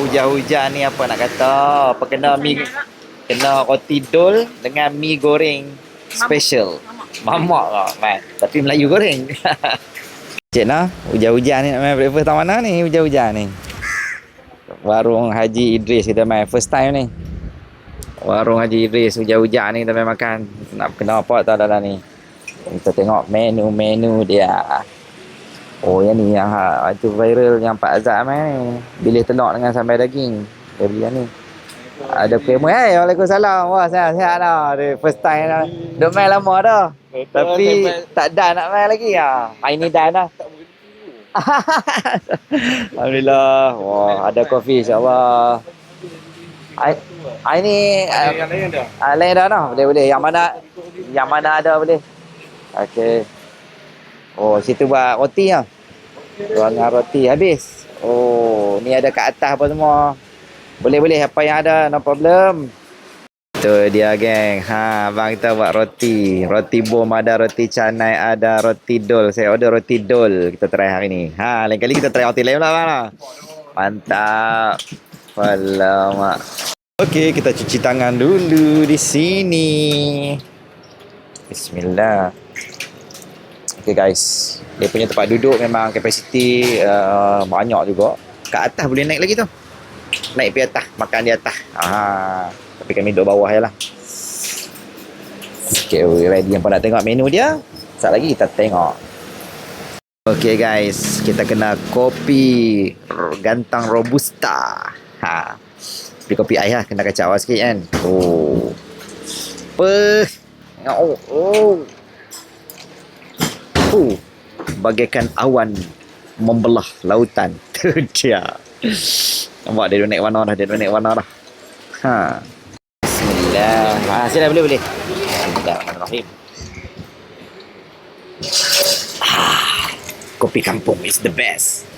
hujan-hujan ni apa nak kata? Apa kena roti dol dengan mi goreng special. Mamak lah, man. Tapi Melayu goreng. Cik Nah, hujan-hujan ni nak main breakfast tak mana ni? Hujan-hujan ni. Warung Haji Idris kita main first time ni. Warung Haji Idris hujan-hujan ni kita main makan. Nak kena apa tak dalam ni? Kita tengok menu-menu dia. Oh, yang ni yang itu viral yang Pak Azad main ni. Bilih telur dengan sambal daging. Dia beli yang ni. Ada payment. Waalaikumsalam. Wah, sihat dah. First time dah. Duk main lama dah. Tapi tak dah nak main lagi ya. Hari ni dah dah. Alhamdulillah. Wah, ada kopi insya-Allah. Hari ni yang lain dah. Lain dah noh. Boleh. Yang mana ada boleh. Okey. Oh, situ buat roti ah. Ruangan roti habis. Oh, ni ada kat atas apa semua. Boleh apa yang ada, no problem. Tu dia geng. Abang kita buat roti. Roti bom ada, roti canai ada, roti dol. Saya order roti dol. Kita try hari ni. Lain kali kita try roti lain pula bang. Mantap. Alamak. Okey, kita cuci tangan dulu di sini. Bismillah. Okay guys, dia punya tempat duduk memang kapasiti banyak juga. Kat atas boleh naik lagi tu. Naik pergi atas, makan di atas. Tapi kami duduk bawah je lah. Okay, ready yang nak tengok menu dia. Sekejap lagi kita tengok. Okay guys, kita kena kopi gantang robusta. Beli kopi ais lah, kena kacau awal sikit kan. Oh. Bagaikan awan membelah lautan. Tu dia. Nampak dia naik warna dah. Bismillah. Sila boleh. Bismillahirrahmanirrahim. Kopi kampung is the best.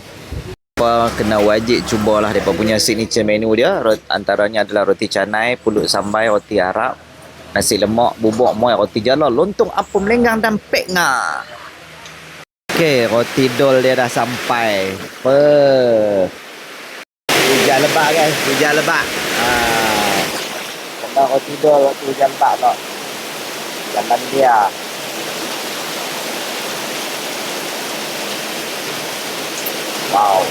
Kena wajib cubalah depa punya signature menu dia. Antaranya adalah roti canai, pulut sambal, roti Arab, nasi lemak, bubuk moy, roti jala, lontong apam lenggang dan pek ngah. Okey, roti dol dia dah sampai. Hujan lebat guys, hujan lebat. Kena roti dol, roti hujan lebat tak. Jangan dia. Wow.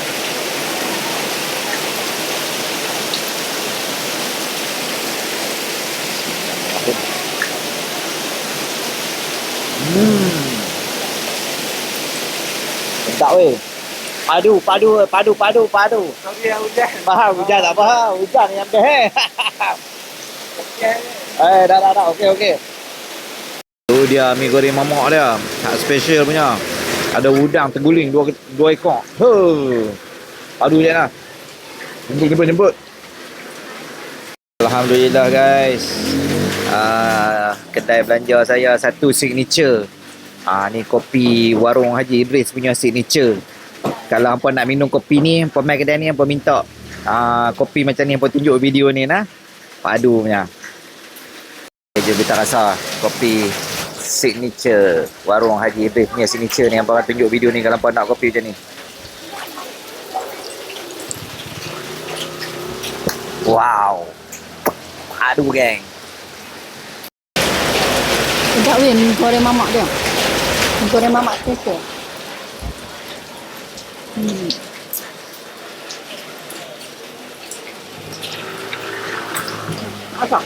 Tak weh. Padu. Sorry yang hujan. Faham hujan tak faham. Hujan yang best. Dah. Okey. Tu dia mi goreng mamak dia. Tak special punya. Ada udang terguling dua ekor. Padu je lah. Jemput. Alhamdulillah guys. Kedai belanja saya satu signature. Ni kopi warung Haji Idris punya signature. Kalau hampa nak minum kopi ni, pemain kedai ni hampa minta kopi macam ni hampa tunjuk video ni nah. Padu punya. Jom kita rasa kopi signature warung Haji Idris punya signature ni, hampa tunjuk video ni kalau hampa nak kopi macam ni. Wow. Padu geng. Sedap weh mi goreng mamak dia. Mi goreng mamak special. Asap.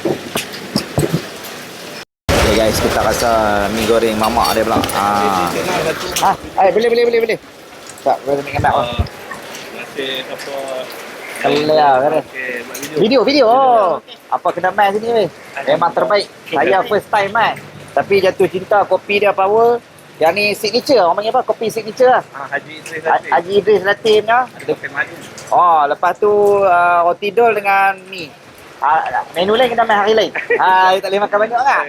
Okay guys, kita rasa mi goreng mamak dia pula. Boleh. Tak, boleh ambil gambar. Masih apa? Kelah kan. Video. Apa kena main sini weh. Memang terbaik. Saya first time main. Tapi jatuh cinta kopi dia power. Yang ni signature, orang panggil apa? Kopi signature lah. Haji Idris Latif punya. Lepas tu roti dol dengan mi. Menu lain kita main hari lain. Tak boleh makan banyak kan?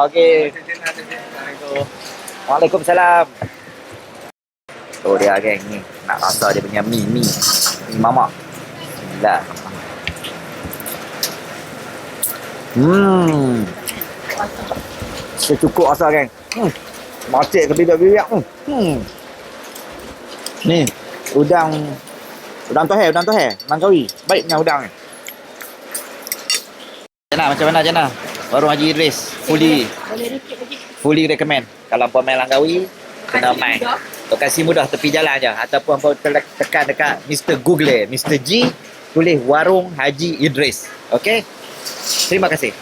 Okey. Waalaikumsalam. Tu dia geng ni. Nak rasa dia punya mi mamak. Bismillah. Secukup rasa geng. Macik ke bibir-bibir. Ni udang Udang tohe. Langkawi. Baiknya udang ni. Macam mana Jana? Warung Haji Idris. Boleh sikit lagi. Fully recommend. Kalau puan main Langkawi, kena main. Lokasi mudah tepi jalan je. Ataupun puan tekan dekat Mr. Google, Mr. G, tulis Warung Haji Idris. Okey? Terima kasih.